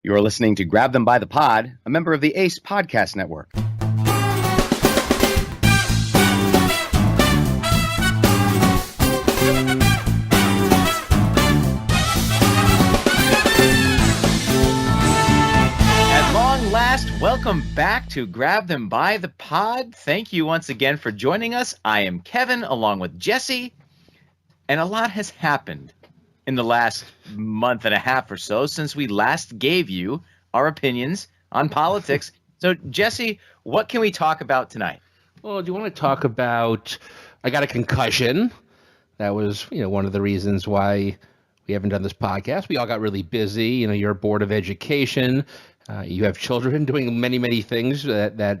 You are listening to Grab Them by the Pod, a member of the ACE Podcast Network. At long last, welcome back to Grab Them by the Pod. Thank you once again for joining us. I am Kevin, along with Jesse, and a lot has happened in the last month and a half or so since we last gave you our opinions on politics. So, Jesse, what can we talk about tonight? Well, do you want to talk about, I got a concussion. That was, one of the reasons why we haven't done this podcast. We all got really busy. You're a board of education. You have children doing many, many things that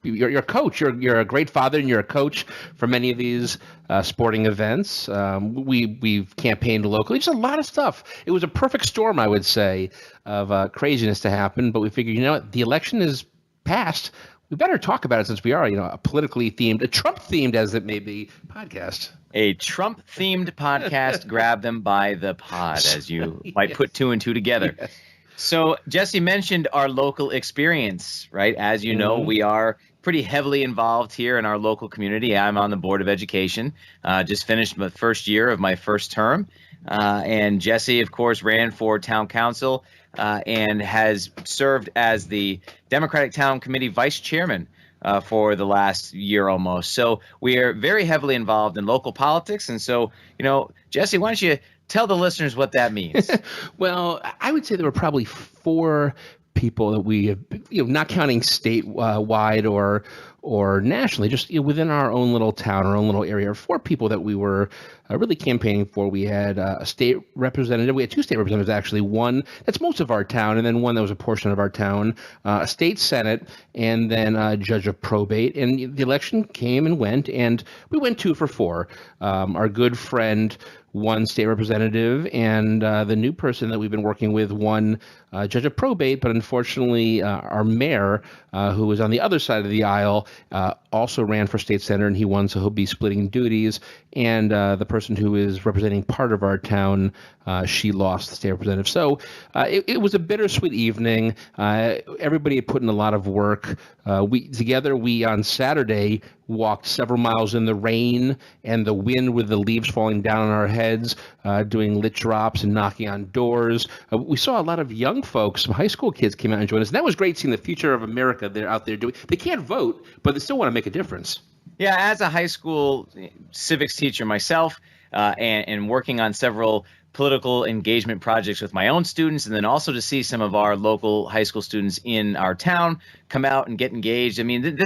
you're a coach. You're a great father, and you're a coach for many of these sporting events. We've campaigned locally. Just a lot of stuff. It was a perfect storm, I would say, of craziness to happen. But we figured, the election is passed. We better talk about it since we are, a politically themed, a Trump-themed, as it may be, podcast. A Trump-themed podcast, Grab Them by the Pod, as you might put two and two together. Yes. So Jesse mentioned our local experience, right? As you know, we are pretty heavily involved here in our local community. I'm on the Board of Education, just finished my first year of my first term. And Jesse, of course, ran for town council and has served as the Democratic Town Committee vice chairman for the last year almost. So we are very heavily involved in local politics. And so, Jesse, why don't you tell the listeners what that means? Well, I would say there were probably four people that we have, not counting statewide or nationally, just within our own little town, our own little area, four people that we were really campaigning for. We had a state representative. We had two state representatives, actually. One that's most of our town, and then one that was a portion of our town, a state senate, and then a judge of probate. And the election came and went, and we went 2 for 4. Our good friend won state representative, and the new person that we've been working with won judge of probate. But unfortunately, our mayor, who was on the other side of the aisle, also ran for state senator, and he won, so he'll be splitting duties. And the person who is representing part of our town, she lost the state representative. So it was a bittersweet evening. Everybody had put in a lot of work. We on Saturday walked several miles in the rain and the wind with the leaves falling down on our heads, doing lit drops and knocking on doors. We saw a lot of young folks, some high school kids came out and joined us. And that was great seeing the future of America they're out there doing. They can't vote, but they still want to make a difference. Yeah, as a high school civics teacher myself, and working on several political engagement projects with my own students, and then also to see some of our local high school students in our town come out and get engaged. I mean,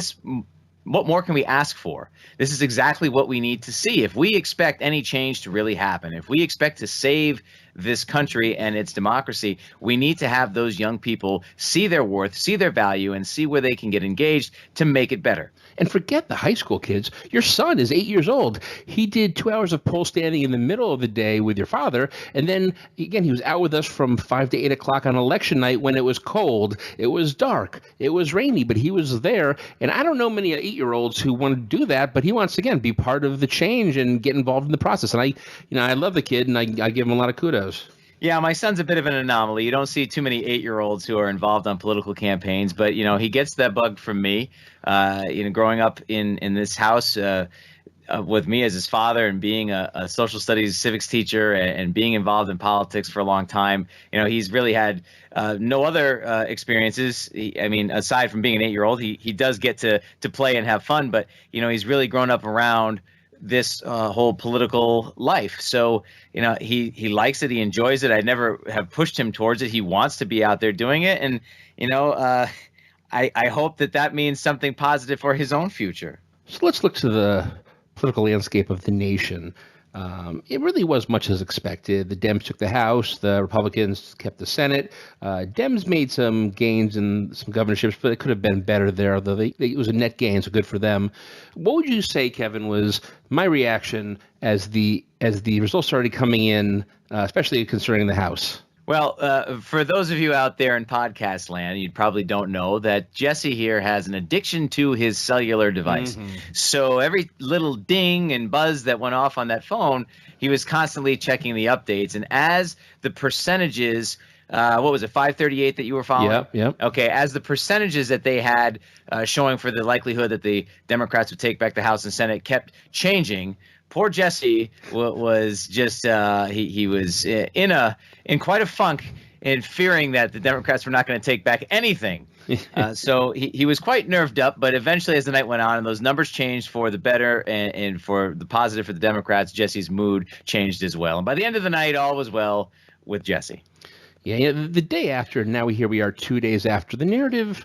what more can we ask for? This is exactly what we need to see. If we expect any change to really happen, if we expect to save this country and its democracy, we need to have those young people see their worth, see their value, and see where they can get engaged to make it better. And forget the high school kids. Your son is 8 years old. He did 2 hours of pole standing in the middle of the day with your father. And then, again, he was out with us from 5 to 8 o'clock on election night when it was cold. It was dark. It was rainy, but he was there. And I don't know many 8-year-olds who want to do that, but he wants to, again, be part of the change and get involved in the process. And I love the kid, and I give him a lot of kudos. Yeah, my son's a bit of an anomaly. You don't see too many 8-year-olds who are involved on political campaigns, but he gets that bug from me. Growing up in this house with me as his father, and being a social studies civics teacher, and being involved in politics for a long time, he's really had no other experiences. Aside from being an 8-year-old, he does get to play and have fun, but he's really grown up around this whole political life. So, he likes it. He enjoys it. I never have pushed him towards it. He wants to be out there doing it. And, I hope that means something positive for his own future. So let's look to the political landscape of the nation. It really was much as expected. The Dems took the House. The Republicans kept the Senate. Dems made some gains in some governorships, but it could have been better there, although it was a net gain, so good for them. What would you say, Kevin, was my reaction as the results started coming in, especially concerning the House? Well, for those of you out there in podcast land, you probably don't know that Jesse here has an addiction to his cellular device. Mm-hmm. So every little ding and buzz that went off on that phone, he was constantly checking the updates. And as the percentages what was it, 538 that you were following? Yep, yep. Okay, as the percentages that they had showing for the likelihood that the Democrats would take back the House and Senate kept changing, poor Jesse was just he was in quite a funk and fearing that the Democrats were not going to take back anything. So he was quite nerved up, but eventually as the night went on and those numbers changed for the better and for the positive for the Democrats, Jesse's mood changed as well. And by the end of the night, all was well with Jesse. Yeah, the day after, now here we are 2 days after. The narrative,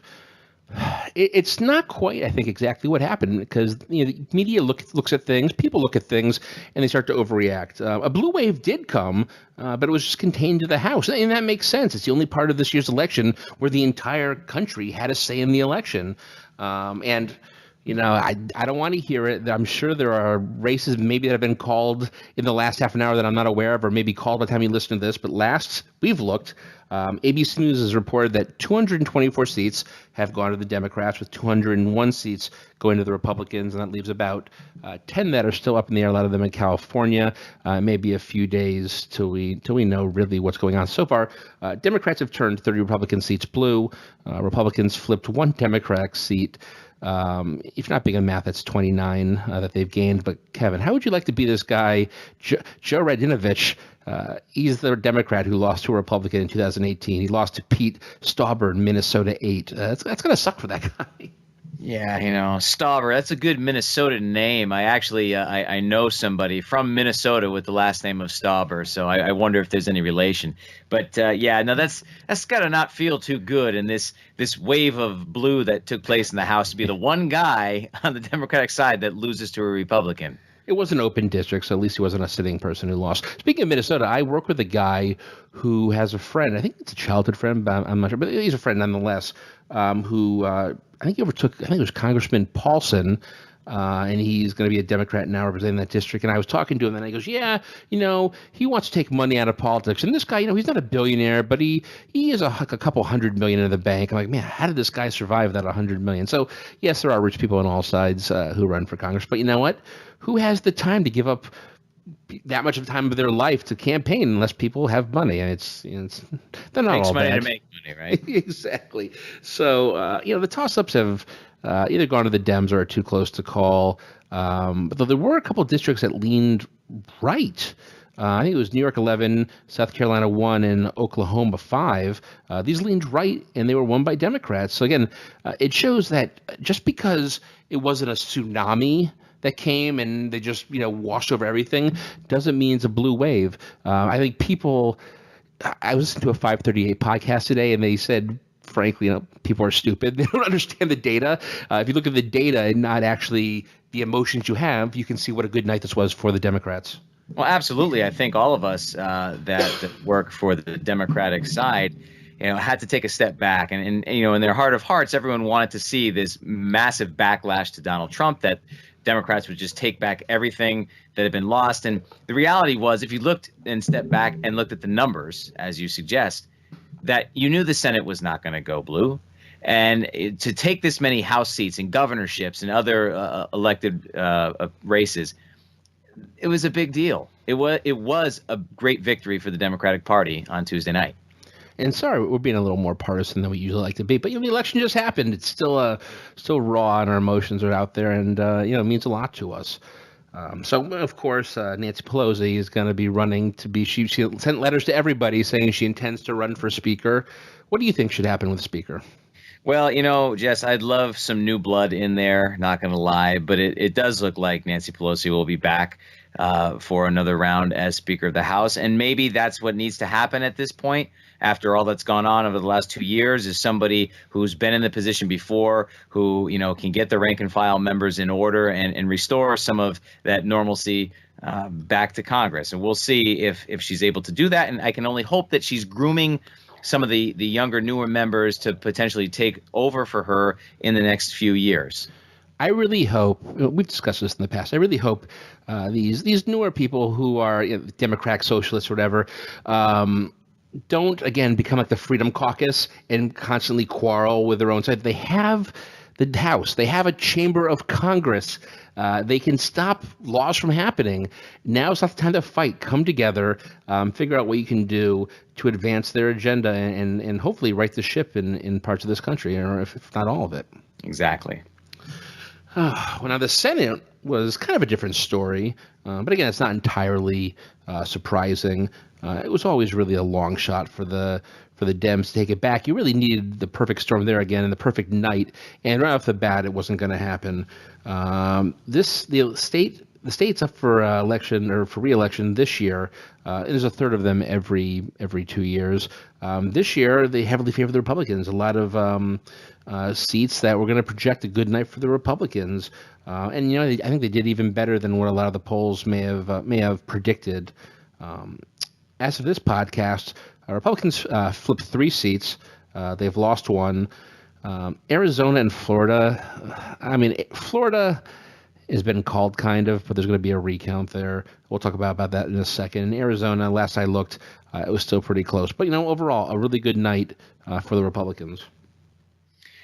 it's not quite, I think, exactly what happened because the media looks at things, people look at things, and they start to overreact. A blue wave did come, but it was just contained to the House, and that makes sense. It's the only part of this year's election where the entire country had a say in the election, and I don't want to hear it. I'm sure there are races maybe that have been called in the last half an hour that I'm not aware of, or maybe called by the time you listen to this. But last we've looked, ABC News has reported that 224 seats have gone to the Democrats, with 201 seats going to the Republicans, and that leaves about 10 that are still up in the air. A lot of them in California. Maybe a few days till we know really what's going on. So far, Democrats have turned 30 Republican seats blue. Republicans flipped one Democratic seat. If not big in math, that's 29 that they've gained. But Kevin, how would you like to be this guy, Joe Radinovich? He's the Democrat who lost to a Republican in 2018. He lost to Pete Stauber in Minnesota 8. That's going to suck for that guy. Yeah, Stauber, that's a good Minnesota name. I actually I know somebody from Minnesota with the last name of Stauber, so I wonder if there's any relation. But that's got to not feel too good in this wave of blue that took place in the House to be the one guy on the Democratic side that loses to a Republican. It was an open district, so at least he wasn't a sitting person who lost. Speaking of Minnesota, I work with a guy who has a friend. I think it's a childhood friend, but I'm not sure. But he's a friend nonetheless, who I think he overtook, I think it was Congressman Paulson, and he's going to be a Democrat now representing that district. And I was talking to him, and he goes, yeah, he wants to take money out of politics. And this guy, he's not a billionaire, but he has a couple $100 million in the bank. I'm like, man, how did this guy survive that $100 million? So, yes, there are rich people on all sides who run for Congress. But you know what? Who has the time to give up that much of time of their life to campaign unless people have money? And they're not all bad. To make money, right? Exactly. So, the toss-ups have either gone to the Dems or are too close to call. But though there were a couple of districts that leaned right. I think it was New York 11, South Carolina 1, and Oklahoma 5. These leaned right, and they were won by Democrats. So again, it shows that just because it wasn't a tsunami that came and they just washed over everything doesn't mean it's a blue wave. I think people. I was listening to a 538 podcast today, and they said, frankly, people are stupid. They don't understand the data. If you look at the data and not actually the emotions you have, you can see what a good night this was for the Democrats. Well, absolutely. I think all of us that work for the Democratic side, had to take a step back. And in their heart of hearts, everyone wanted to see this massive backlash to Donald Trump, that Democrats would just take back everything that had been lost. And the reality was, if you looked and stepped back and looked at the numbers, as you suggest, that you knew the Senate was not going to go blue. And to take this many House seats and governorships and other elected races, it was a big deal. It was a great victory for the Democratic Party on Tuesday night. And sorry, we're being a little more partisan than we usually like to be, but the election just happened. It's still raw, and our emotions are out there, and it means a lot to us. So of course, Nancy Pelosi is going to be running to be. She sent letters to everybody saying she intends to run for Speaker. What do you think should happen with Speaker? Well, Jess, I'd love some new blood in there, not going to lie, but it does look like Nancy Pelosi will be back for another round as Speaker of the House. And maybe that's what needs to happen at this point, after all that's gone on over the last 2 years, is somebody who's been in the position before, who, can get the rank and file members in order and restore some of that normalcy back to Congress. And we'll see if she's able to do that. And I can only hope that she's grooming some of the younger, newer members to potentially take over for her in the next few years. I really hope, we've discussed this in the past, I really hope these newer people who are Democratic socialists or whatever don't, again, become like the Freedom Caucus and constantly quarrel with their own side. They the House. They have a chamber of Congress. They can stop laws from happening. Now's not the time to fight. Come together, figure out what you can do to advance their agenda and hopefully right the ship in parts of this country, or if not all of it. Exactly. Well, now the Senate was kind of a different story, but again, it's not entirely surprising. It was always really a long shot for the Dems to take it back. You really needed the perfect storm there again and the perfect night, and right off the bat, it wasn't going to happen. The state's up for election or for re-election this year. There's a third of them every 2 years. This year, they heavily favor the Republicans. A lot of seats that were going to project a good night for the Republicans, and I think they did even better than what a lot of the polls may have predicted. As of this podcast, Republicans flipped 3 seats. They've lost 1. Arizona and Florida. I mean, Florida has been called kind of, but there's going to be a recount there. We'll talk about that in a second. In Arizona, last I looked, it was still pretty close. But, overall, a really good night for the Republicans.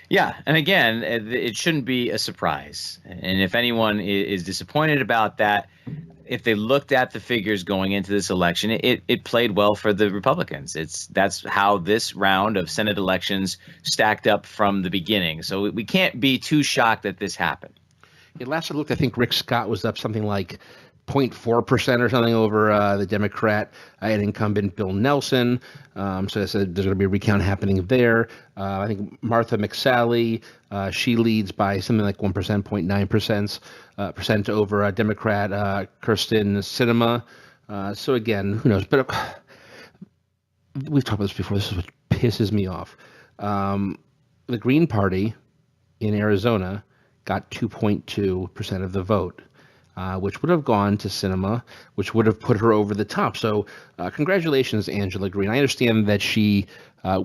Yeah, and again, it shouldn't be a surprise. And if anyone is disappointed about that, if they looked at the figures going into this election, it played well for the Republicans. That's how this round of Senate elections stacked up from the beginning. So we can't be too shocked that this happened. Last I looked, I think Rick Scott was up something like 0.4% or something over the Democrat and incumbent Bill Nelson. So I said there's going to be a recount happening there. I think Martha McSally, she leads by something like 1%, 0.9% over Democrat Kirsten Sinema. So again, who knows? But we've talked about this before. This is what pisses me off. The Green Party in Arizona got 2.2% of the vote. Which would have gone to Sinema, which would have put her over the top. So congratulations, Angela Green. I understand that she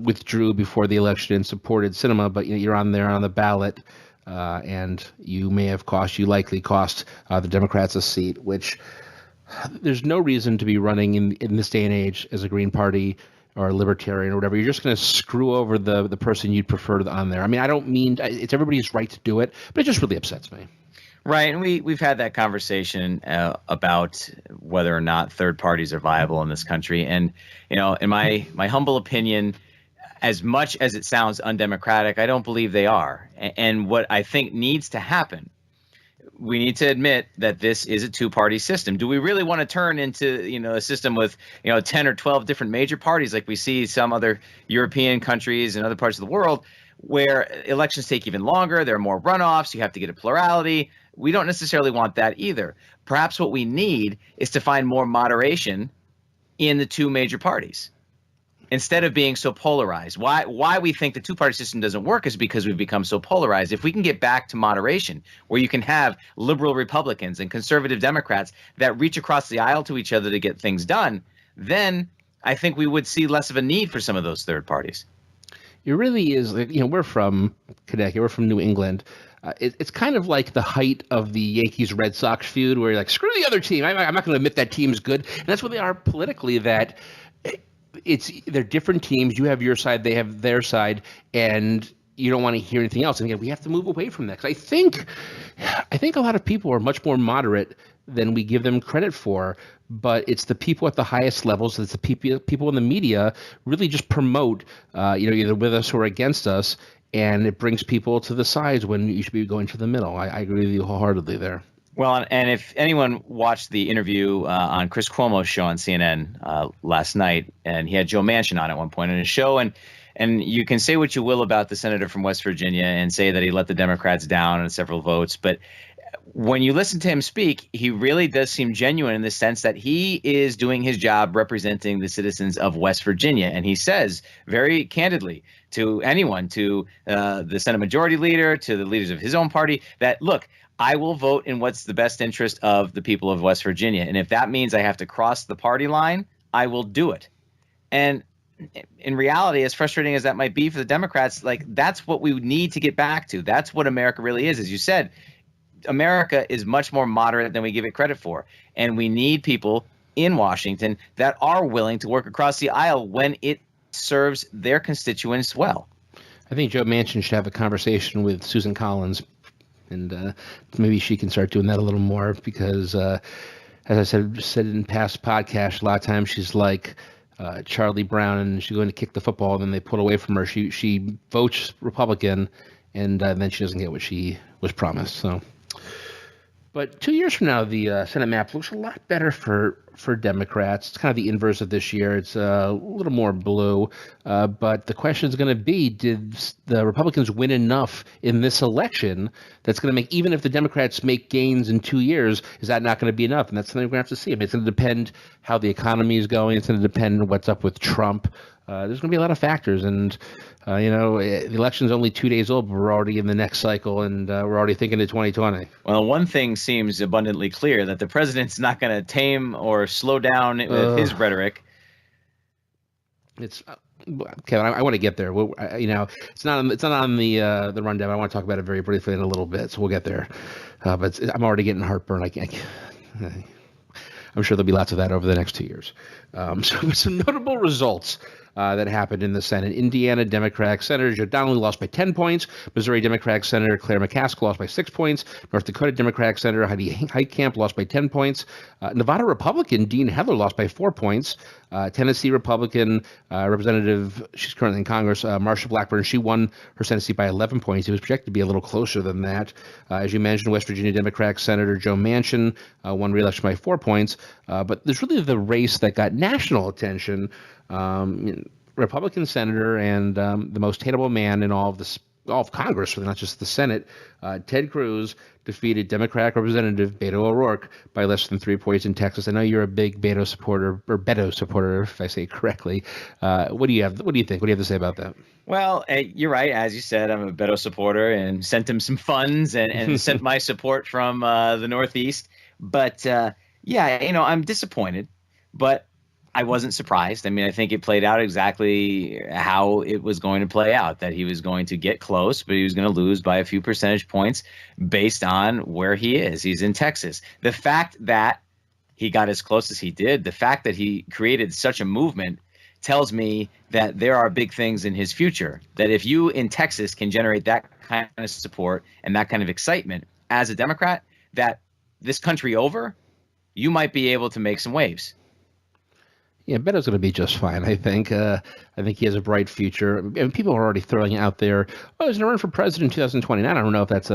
withdrew before the election and supported Sinema, but you're on there on the ballot, and you likely cost the Democrats a seat, which there's no reason to be running in this day and age as a Green Party or a Libertarian or whatever. You're just going to screw over the person you'd prefer on there. I mean, I don't mean it's everybody's right to do it, but it just really upsets me. Right, and we've had that conversation about whether or not third parties are viable in this country. And in my humble opinion, as much as it sounds undemocratic, I don't believe they are. And what I think needs to happen, we need to admit that this is a two-party system. Do we really want to turn into a system with 10 or 12 different major parties like we see some other European countries and other parts of the world, where elections take even longer, there are more runoffs, you have to get a plurality? We don't necessarily want that either. Perhaps what we need is to find more moderation in the two major parties instead of being so polarized. Why we think the two-party system doesn't work is because we've become so polarized. If we can get back to moderation, where you can have liberal Republicans and conservative Democrats that reach across the aisle to each other to get things done, then I think we would see less of a need for some of those third parties. It really is. We're from Connecticut. We're from New England. It's kind of like the height of the Yankees-Red Sox feud, where you're like, screw the other team. I'm not going to admit that team's good. And that's what they are politically, that they're different teams. You have your side, they have their side, and you don't want to hear anything else. And again, we have to move away from that. 'Cause I think a lot of people are much more moderate than we give them credit for, but it's the people at the highest levels, it's the people in the media really just promote, either with us or against us, and it brings people to the sides when you should be going to the middle. I agree with you wholeheartedly there. Well, and if anyone watched the interview on Chris Cuomo's show on CNN last night, and he had Joe Manchin on at one point in his show, and you can say what you will about the senator from West Virginia and say that he let the Democrats down in several votes, but when you listen to him speak, he really does seem genuine in the sense that he is doing his job representing the citizens of West Virginia. And he says very candidly to anyone, to the Senate Majority Leader, to the leaders of his own party, that, look, I will vote in what's the best interest of the people of West Virginia. And if that means I have to cross the party line, I will do it. And in reality, as frustrating as that might be for the Democrats, that's what we need to get back to. That's what America really is. As you said, America is much more moderate than we give it credit for. And we need people in Washington that are willing to work across the aisle when it serves their constituents well. I think Joe Manchin should have a conversation with Susan Collins, and maybe she can start doing that a little more because, as I said in past podcasts, a lot of times she's like Charlie Brown, and she's going to kick the football, and then they pull away from her. She votes Republican, and then she doesn't get what she was promised. So. But 2 years from now, the Senate map looks a lot better for Democrats. It's kind of the inverse of this year. It's a little more blue. But the question is going to be, did the Republicans win enough in this election that's going to make, even if the Democrats make gains in 2 years, is that not going to be enough? And that's something we're going to have to see. I mean, it's going to depend how the economy is going. It's going to depend on what's up with Trump. There's going to be a lot of factors, and the election's only 2 days old, but we're already in the next cycle, and we're already thinking of 2020. Well, one thing seems abundantly clear, that the president's not going to tame or slow down his rhetoric. It's Kevin. I want to get there. It's not on the rundown. I want to talk about it very briefly in a little bit, so we'll get there. But I'm already getting heartburn. I'm sure there'll be lots of that over the next 2 years. So some notable results that happened in the Senate. Indiana Democratic Senator Joe Donnelly lost by 10 points. Missouri Democratic Senator Claire McCaskill lost by 6 points. North Dakota Democratic Senator Heidi Heitkamp lost by 10 points. Nevada Republican Dean Heller lost by 4 points. Tennessee Republican Representative, she's currently in Congress, Marsha Blackburn, she won her Senate seat by 11 points. It was projected to be a little closer than that. As you mentioned, West Virginia Democratic Senator Joe Manchin won re-election by 4 points. But there's really the race that got national attention. Republican senator and the most hateable man in all of Congress, not just the Senate, Ted Cruz defeated Democratic Representative Beto O'Rourke by less than 3 points in Texas. I know you're a big Beto supporter, if I say it correctly. What do you think? What do you have to say about that? Well, you're right. As you said, I'm a Beto supporter and sent him some funds and sent my support from the Northeast. But I'm disappointed, but I wasn't surprised. I mean, I think it played out exactly how it was going to play out, that he was going to get close, but he was going to lose by a few percentage points based on where he is. He's in Texas. The fact that he got as close as he did, the fact that he created such a movement tells me that there are big things in his future, that if you in Texas can generate that kind of support and that kind of excitement as a Democrat, that this country over, you might be able to make some waves. Yeah, Beto's going to be just fine, I think. I think he has a bright future. And people are already throwing out there, he's going to run for president in 2020. I don't know if that's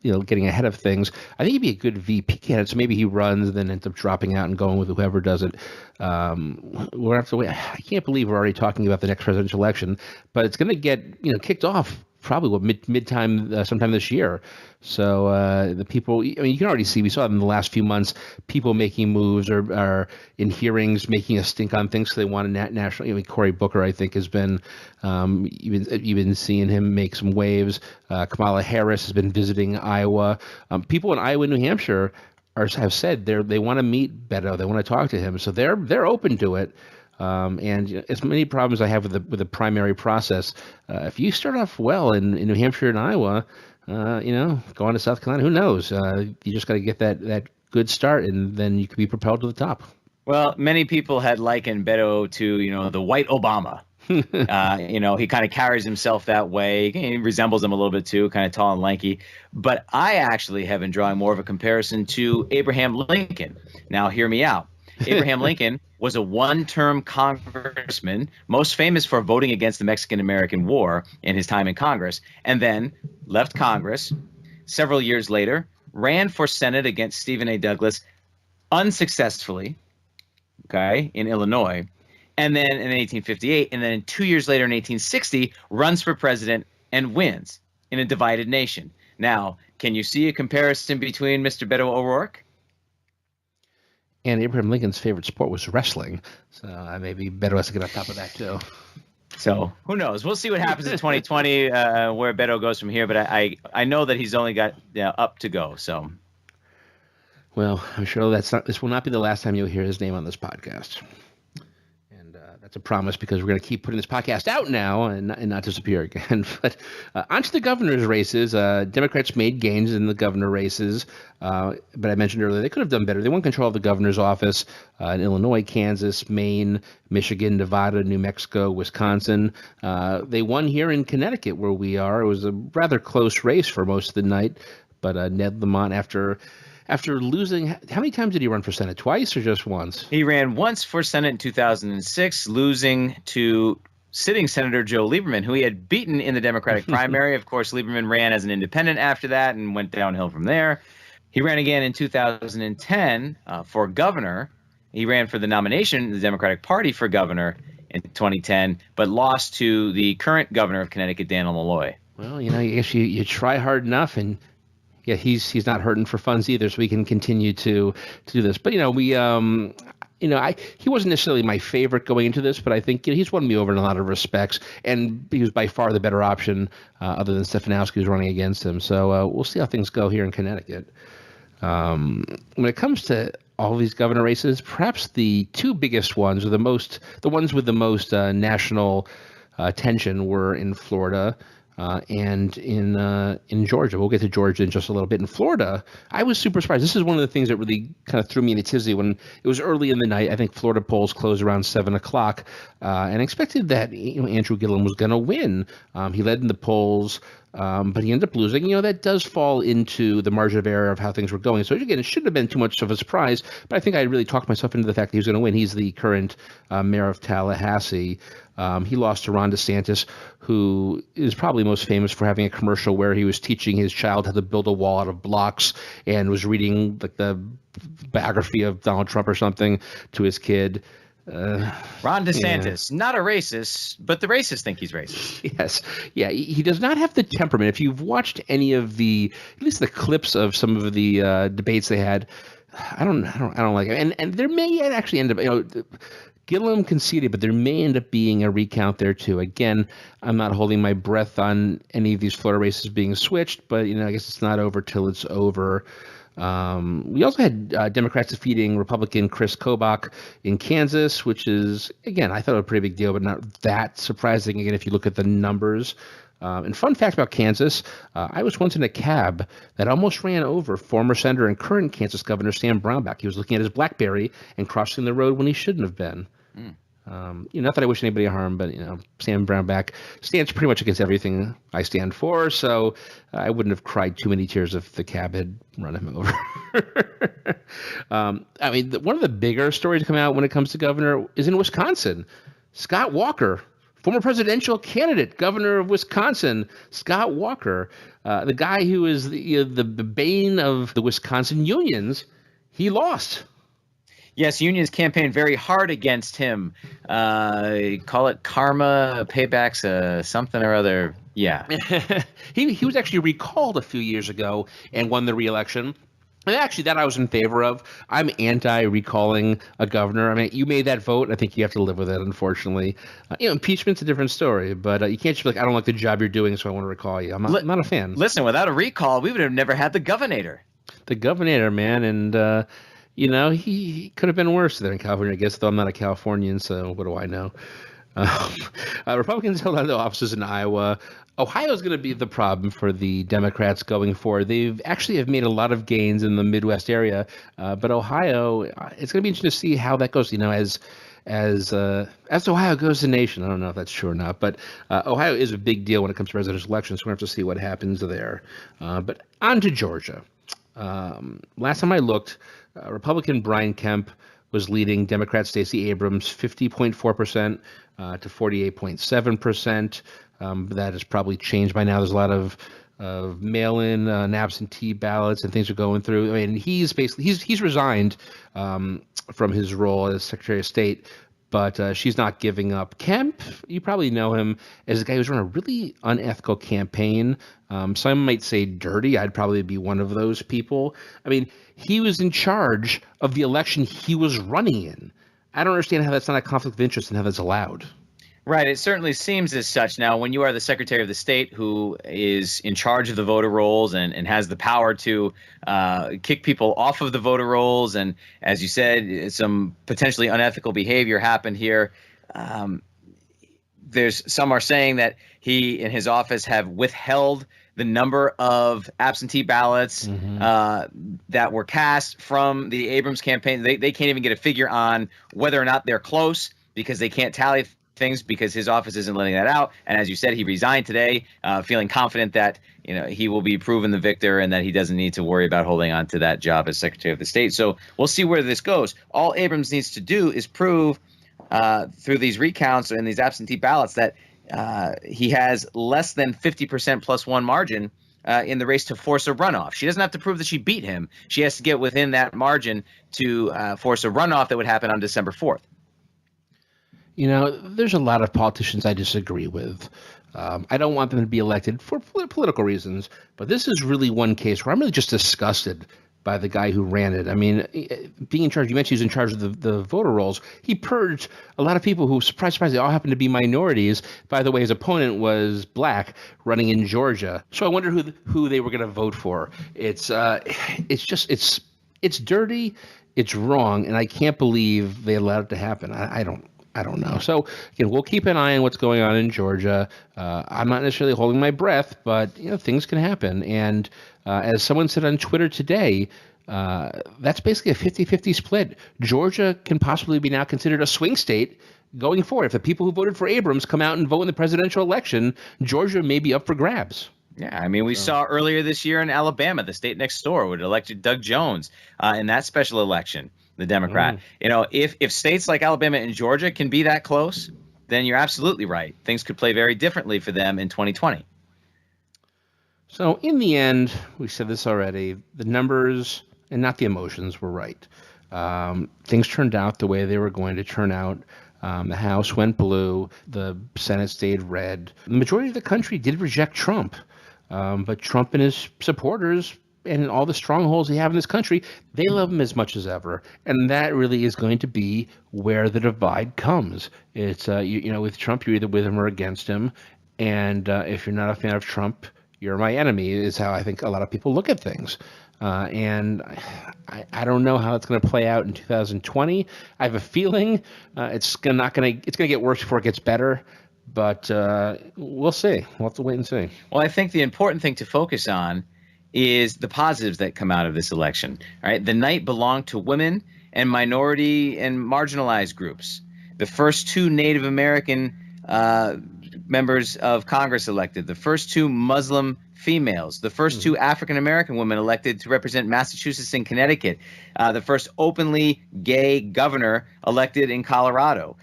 getting ahead of things. I think he'd be a good VP candidate. So maybe he runs, then ends up dropping out and going with whoever does it. We'll have to wait. I can't believe we're already talking about the next presidential election, but it's going to get kicked off probably mid-time sometime this year. So the people, you can already see, we saw in the last few months, people making moves or are in hearings making a stink on things. So they want a national. Cory Booker, I think, has been you've been seeing him make some waves. Kamala Harris has been visiting Iowa. People in Iowa and New Hampshire have said they want to meet Beto. They want to talk to him. So they're open to it. And as many problems I have with the primary process, if you start off well in New Hampshire and Iowa, going to South Carolina, who knows? You just got to get that good start, and then you could be propelled to the top. Well, many people had likened Beto to, the white Obama. He kind of carries himself that way. He resembles him a little bit too, kind of tall and lanky. But I actually have been drawing more of a comparison to Abraham Lincoln. Now, hear me out. Abraham Lincoln was a one-term congressman, most famous for voting against the Mexican-American War in his time in Congress, and then left Congress several years later, ran for Senate against Stephen A. Douglas unsuccessfully, in Illinois, and then in 1858, and then 2 years later in 1860, runs for president and wins in a divided nation. Now, can you see a comparison between Mr. Beto O'Rourke? And Abraham Lincoln's favorite sport was wrestling, so maybe Beto has to get on top of that too. So who knows? We'll see what happens in 2020, where Beto goes from here. But I know that he's only got up to go. So, well, I'm sure this will not be the last time you'll hear his name on this podcast. And That's a promise because we're going to keep putting this podcast out now and not disappear again. But onto the governor's races. Democrats made gains in the governor races, but I mentioned earlier they could have done better. They won control of the governor's office in Illinois, Kansas, Maine, Michigan, Nevada, New Mexico, Wisconsin. They won here in Connecticut where we are. It was a rather close race for most of the night, but Ned Lamont, after losing, how many times did he run for Senate? Twice or just once? He ran once for Senate in 2006, losing to sitting Senator Joe Lieberman, who he had beaten in the Democratic primary. Of course, Lieberman ran as an independent after that and went downhill from there. He ran again in 2010 for governor. He ran for the nomination in the Democratic Party for governor in 2010, but lost to the current governor of Connecticut, Daniel Malloy. Well, I guess you try hard enough, and yeah, he's not hurting for funds either, so we can continue to do this. But he wasn't necessarily my favorite going into this, but I think he's won me over in a lot of respects, and he was by far the better option, other than Stefanowski, who's running against him. So we'll see how things go here in Connecticut. When it comes to all these governor races, perhaps the two biggest ones, or the ones with the most national attention, were in Florida. And in Georgia. We'll get to Georgia in just a little bit. In Florida, I was super surprised. This is one of the things that really kind of threw me in a tizzy when it was early in the night. I think Florida polls closed around 7 o'clock, and I expected that Andrew Gillum was going to win. He led in the polls, but he ended up losing. That does fall into the margin of error of how things were going. So again, it shouldn't have been too much of a surprise, but I think I really talked myself into the fact that he was going to win. He's the current mayor of Tallahassee. He lost to Ron DeSantis, who is probably most famous for having a commercial where he was teaching his child how to build a wall out of blocks and was reading like the biography of Donald Trump or something to his kid. Ron DeSantis, not a racist, but the racists think he's racist. Yes. Yeah, he does not have the temperament. If you've watched any of at least the clips of some of the debates they had, I don't like it. And there may actually end up, Gillum conceded, but there may end up being a recount there too. Again, I'm not holding my breath on any of these Florida races being switched, but I guess it's not over till it's over. We also had Democrats defeating Republican Chris Kobach in Kansas, which is, again, I thought a pretty big deal, but not that surprising, again, if you look at the numbers. And fun fact about Kansas, I was once in a cab that almost ran over former Senator and current Kansas Governor Sam Brownback. He was looking at his BlackBerry and crossing the road when he shouldn't have been. Not that I wish anybody harm, but Sam Brownback stands pretty much against everything I stand for, so I wouldn't have cried too many tears if the cab had run him over. One of the bigger stories to come out when it comes to governor is in Wisconsin. Scott Walker, former presidential candidate, governor of Wisconsin, Scott Walker, the guy who is the bane of the Wisconsin unions, he lost. Yes, unions campaigned very hard against him. Call it karma, paybacks, something or other. Yeah. He was actually recalled a few years ago and won the re-election. And actually, that I was in favor of. I'm anti-recalling a governor. You made that vote. I think you have to live with it, unfortunately. Impeachment's a different story, but you can't just be like, I don't like the job you're doing, so I want to recall you. I'm not a fan. Listen, without a recall, we would have never had the governor. The governor, man, and... he could have been worse there in California, I guess, though I'm not a Californian, so what do I know? Republicans held on to offices in Iowa. Ohio is going to be the problem for the Democrats going forward. They've actually have made a lot of gains in the Midwest area, but Ohio, it's going to be interesting to see how that goes, as Ohio goes to nation. I don't know if that's true or not, but Ohio is a big deal when it comes to presidential elections, so we're going to have to see what happens there. But on to Georgia. Last time I looked, Republican Brian Kemp was leading Democrat Stacey Abrams 50.4% to 48.7%. That has probably changed by now. There's a lot of mail-in and absentee ballots and things are going through. He's resigned from his role as Secretary of State, but she's not giving up. Kemp, you probably know him as a guy who's run a really unethical campaign. Some might say dirty. I'd probably be one of those people. He was in charge of the election he was running in. I don't understand how that's not a conflict of interest and how that's allowed. Right. It certainly seems as such. Now, when you are the Secretary of the State who is in charge of the voter rolls and has the power to kick people off of the voter rolls, and as you said, some potentially unethical behavior happened here, There's some are saying that he and his office have withheld the number of absentee ballots that were cast from the Abrams campaign. They can't even get a figure on whether or not they're close because they can't tally things because his office isn't letting that out. And as you said, he resigned today, feeling confident that he will be proven the victor and that he doesn't need to worry about holding on to that job as Secretary of the State. So we'll see where this goes. All Abrams needs to do is prove through these recounts and these absentee ballots that he has less than 50% plus one margin in the race to force a runoff. She doesn't have to prove that she beat him. She has to get within that margin to force a runoff that would happen on December 4th. There's a lot of politicians I disagree with. I don't want them to be elected for political reasons, but this is really one case where I'm really just disgusted by the guy who ran it. I mean, being in charge, you mentioned he was in charge of the voter rolls. He purged a lot of people who, surprise, they all happen to be minorities. By the way, his opponent was black, running in Georgia. So I wonder who they were going to vote for. It's dirty, it's wrong, and I can't believe they allowed it to happen. I don't know. So again, we'll keep an eye on what's going on in Georgia. I'm not necessarily holding my breath, but things can happen. And as someone said on Twitter today, that's basically a 50-50 split. Georgia can possibly be now considered a swing state going forward. If the people who voted for Abrams come out and vote in the presidential election, Georgia may be up for grabs. Yeah, I mean, we saw earlier this year in Alabama, the state next door would elected Doug Jones in that special election, the Democrat. If states like Alabama and Georgia can be that close, then you're absolutely right. Things could play very differently for them in 2020. So in the end, we said this already, the numbers and not the emotions were right. Things turned out the way they were going to turn out. The House went blue. The Senate stayed red. The majority of the country did reject Trump. But Trump and his supporters and all the strongholds they have in this country, they love him as much as ever. And that really is going to be where the divide comes. It's, with Trump, you're either with him or against him. And if you're not a fan of Trump, you're my enemy, is how I think a lot of people look at things. And I don't know how it's going to play out in 2020. I have a feeling it's going to get worse before it gets better. But we'll see. We'll have to wait and see. Well, I think the important thing to focus on is the positives that come out of this election. All right, the night belonged to women and minority and marginalized groups. The first two Native American members of Congress elected, the first two Muslim females, the first two African American women elected to represent Massachusetts and Connecticut, the first openly gay governor elected in Colorado.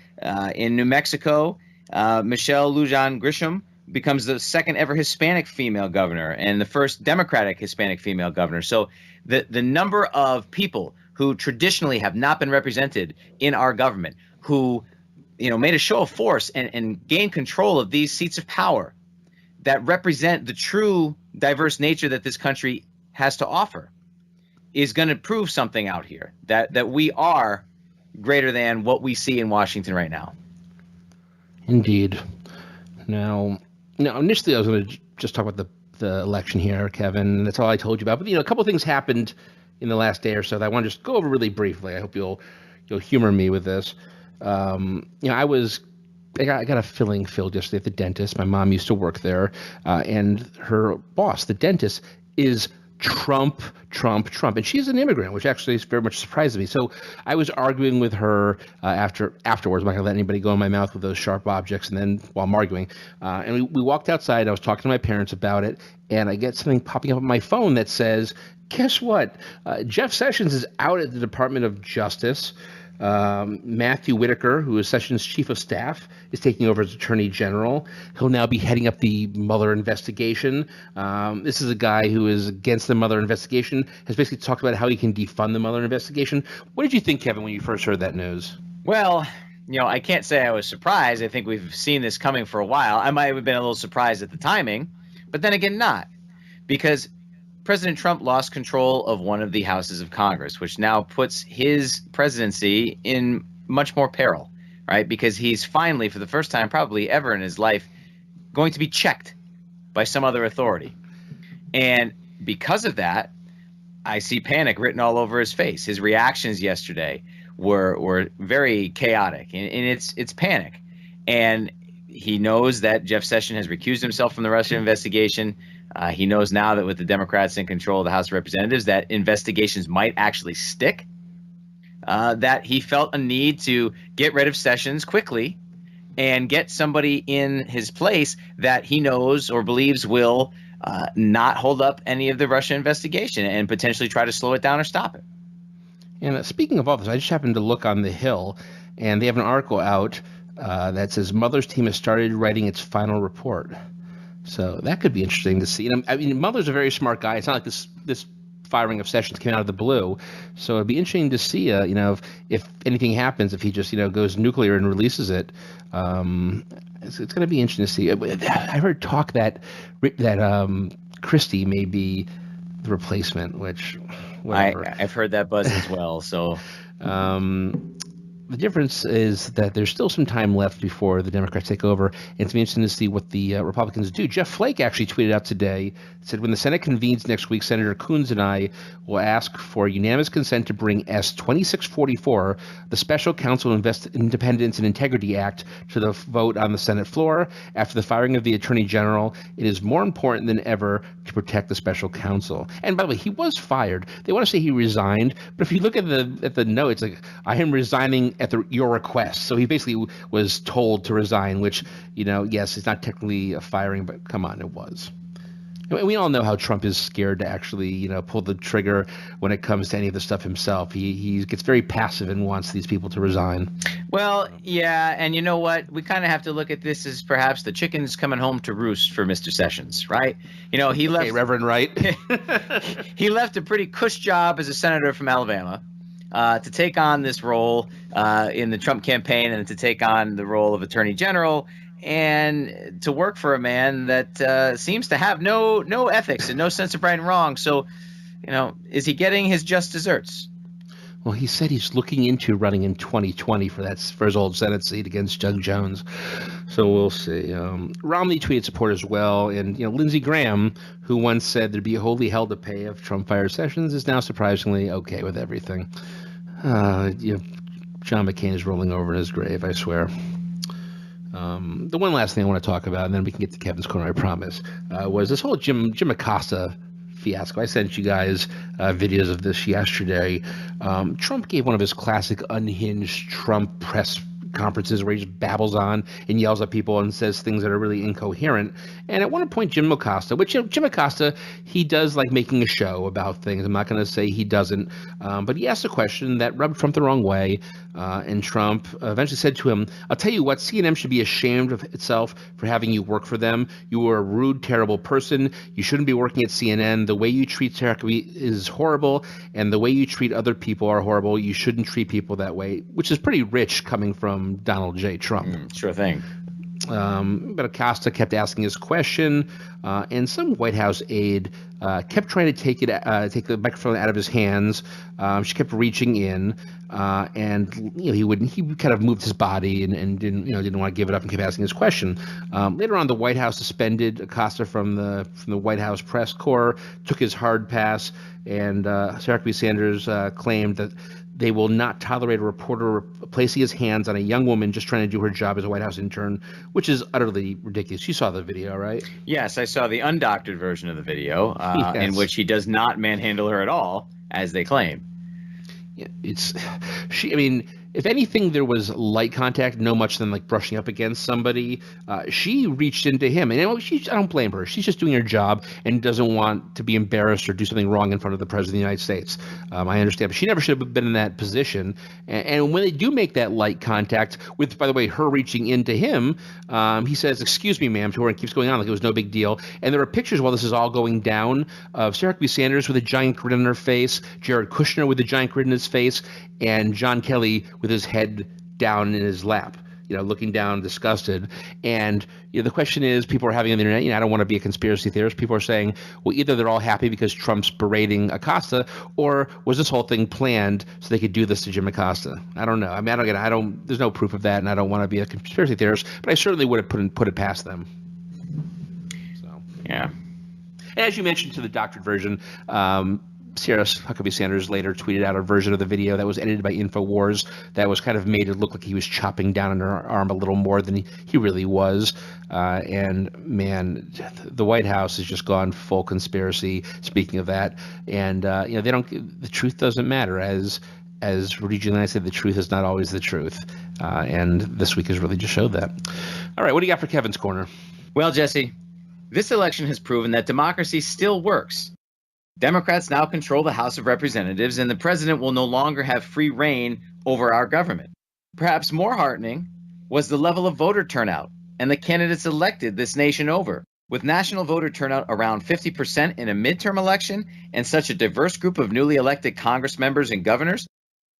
In New Mexico, Michelle Lujan Grisham becomes the second ever Hispanic female governor and the first Democratic Hispanic female governor. So the number of people who traditionally have not been represented in our government, who made a show of force and gained control of these seats of power that represent the true diverse nature that this country has to offer, is going to prove something out here, that we are greater than what we see in Washington right now. Indeed. Now, initially I was going to just talk about the election here, Kevin. That's all I told you about. But a couple of things happened in the last day or so that I want to just go over really briefly. I hope you'll humor me with this. I got a filling filled yesterday at the dentist. My mom used to work there, and her boss, the dentist, is Trump, and she's an immigrant, which actually is very much surprised me. So I was arguing with her afterwards. I'm not going to let anybody go in my mouth with those sharp objects, and then while I'm arguing, and we walked outside. I was talking to my parents about it, and I get something popping up on my phone that says, guess what? Jeff Sessions is out at the Department of Justice. Matthew Whitaker, who is Sessions' chief of staff, is taking over as attorney general. He'll now be heading up the Mueller investigation. This is a guy who is against the Mueller investigation, has basically talked about how he can defund the Mueller investigation. What did you think, Kevin, when you first heard that news? Well, I can't say I was surprised. I think we've seen this coming for a while. I might have been a little surprised at the timing, but then again, not. Because President Trump lost control of one of the houses of Congress, which now puts his presidency in much more peril, right? Because he's finally, for the first time probably ever in his life, going to be checked by some other authority. And because of that, I see panic written all over his face. His reactions yesterday were very chaotic, and it's panic. And he knows that Jeff Sessions has recused himself from the Russia investigation. He knows now that with the Democrats in control of the House of Representatives, that investigations might actually stick. That he felt a need to get rid of Sessions quickly and get somebody in his place that he knows or believes will not hold up any of the Russia investigation and potentially try to slow it down or stop it. And speaking of all this, I just happened to look on The Hill, and they have an article out that says Mueller's team has started writing its final report. So that could be interesting to see. And I mean, Mueller's a very smart guy. It's not like this firing of Sessions came out of the blue. So it'd be interesting to see, if anything happens, if he just, goes nuclear and releases it. It's going to be interesting to see. I heard talk that Christie may be the replacement, which whatever. I've heard that buzz as well. So the difference is that there's still some time left before the Democrats take over, and it's be interesting to see what the Republicans do. Jeff Flake actually tweeted out today, said, when the Senate convenes next week, Senator Coons and I will ask for unanimous consent to bring S-2644, the Special Counsel Independence and Integrity Act, to the vote on the Senate floor. After the firing of the Attorney General, it is more important than ever to protect the Special Counsel. And by the way, he was fired. They want to say he resigned, but if you look at the note, it's like, I am resigning at your request. So he basically was told to resign, which, yes, it's not technically a firing, but come on, it was. And we all know how Trump is scared to actually, pull the trigger when it comes to any of the stuff himself. He gets very passive and wants these people to resign. Well, yeah, and you know what? We kind of have to look at this as perhaps the chickens coming home to roost for Mr. Sessions, right? He left. Hey, Reverend Wright. He left a pretty cush job as a senator from Alabama. To take on this role in the Trump campaign and to take on the role of Attorney General and to work for a man that seems to have no ethics and no sense of right and wrong. So, is he getting his just desserts? Well, he said he's looking into running in 2020 for his old Senate seat against Doug Jones. So we'll see. Romney tweeted support as well. And, Lindsey Graham, who once said there'd be a holy hell to pay if Trump fired Sessions, is now surprisingly okay with everything. John McCain is rolling over in his grave, I swear. The one last thing I want to talk about, and then we can get to Kevin's Corner, I promise, was this whole Jim Acosta fiasco. I sent you guys videos of this yesterday. Trump gave one of his classic unhinged Trump press conferences where he just babbles on and yells at people and says things that are really incoherent. And at one point, Jim Acosta, Jim Acosta, he does like making a show about things. I'm not going to say he doesn't, but he asked a question that rubbed Trump the wrong way. And Trump eventually said to him, I'll tell you what, CNN should be ashamed of itself for having you work for them. You are a rude, terrible person. You shouldn't be working at CNN. The way you treat Sarah is horrible, and the way you treat other people are horrible. You shouldn't treat people that way, which is pretty rich coming from Donald J. Trump. Sure thing. But Acosta kept asking his question, and some White House aide kept trying to take the microphone out of his hands. She kept reaching in, and he kind of moved his body and didn't want to give it up and kept asking his question. Later on, the White House suspended Acosta from the White House press corps, took his hard pass, and Sarah Huckabee Sanders claimed that they will not tolerate a reporter placing his hands on a young woman just trying to do her job as a White House intern, which is utterly ridiculous. You saw the video, right? Yes, I saw the undoctored version of the video Yes. in which he does not manhandle her at all, as they claim. If anything, there was light contact, no much than like brushing up against somebody. She reached into him, and I don't blame her. She's just doing her job and doesn't want to be embarrassed or do something wrong in front of the President of the United States. I understand, but she never should have been in that position. And when they do make that light contact, with, by the way, her reaching into him, he says, "Excuse me, ma'am," to her, and keeps going on like it was no big deal. And there are pictures while this is all going down of Sarah Huckabee Sanders with a giant grin on her face, Jared Kushner with a giant grin on his face, and John Kelly with his head down in his lap, looking down, disgusted. And the question is, people are having on the internet, I don't want to be a conspiracy theorist. People are saying, well, either they're all happy because Trump's berating Acosta, or was this whole thing planned so they could do this to Jim Acosta? I don't know. I mean, there's no proof of that, and I don't want to be a conspiracy theorist, but I certainly would have put it past them. So, yeah. And as you mentioned to the doctored version, Sarah Huckabee Sanders later tweeted out a version of the video that was edited by InfoWars that was kind of made it look like he was chopping down on her arm a little more than he really was. And man, the White House has just gone full conspiracy. Speaking of that, and the truth doesn't matter. As Rudy Giuliani said, the truth is not always the truth. And this week has really just showed that. All right, what do you got for Kevin's Corner? Well, Jesse, this election has proven that democracy still works. Democrats now control the House of Representatives, and the president will no longer have free reign over our government. Perhaps more heartening was the level of voter turnout and the candidates elected this nation over. With national voter turnout around 50% in a midterm election and such a diverse group of newly elected Congress members and governors,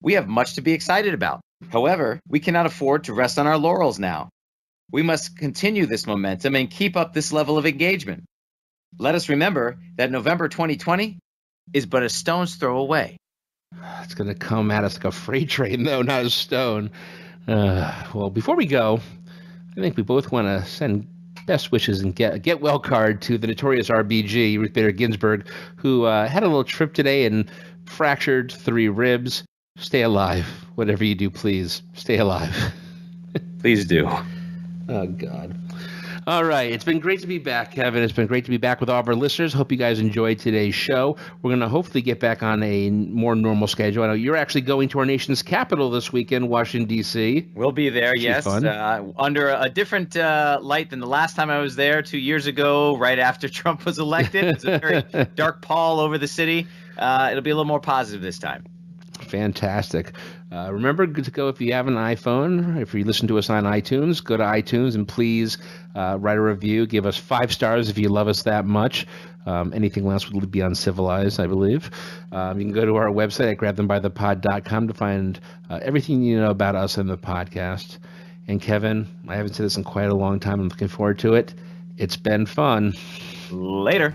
we have much to be excited about. However, we cannot afford to rest on our laurels now. We must continue this momentum and keep up this level of engagement. Let us remember that November 2020 is but a stone's throw away. It's going to come at us like a freight train, though, not a stone. Well, before we go, I think we both want to send best wishes and get well card to the notorious RBG, Ruth Bader Ginsburg, who had a little trip today and fractured 3 ribs. Stay alive. Whatever you do, please stay alive. Please do. Oh, God. All right. It's been great to be back, Kevin. It's been great to be back with all of our listeners. Hope you guys enjoyed today's show. We're going to hopefully get back on a more normal schedule. I know you're actually going to our nation's capital this weekend, Washington, D.C. We'll be there, yes. Under a different light than the last time I was there 2 years ago, right after Trump was elected. It's a very dark pall over the city. It'll be a little more positive this time. Fantastic. Remember to go, if you have an iPhone, if you listen to us on iTunes, go to iTunes and please write a review. Give us 5 stars if you love us that much. Anything else would be uncivilized, I believe. You can go to our website at grabthembythepod.com to find everything you know about us and the podcast. And Kevin, I haven't said this in quite a long time. I'm looking forward to it. It's been fun. Later.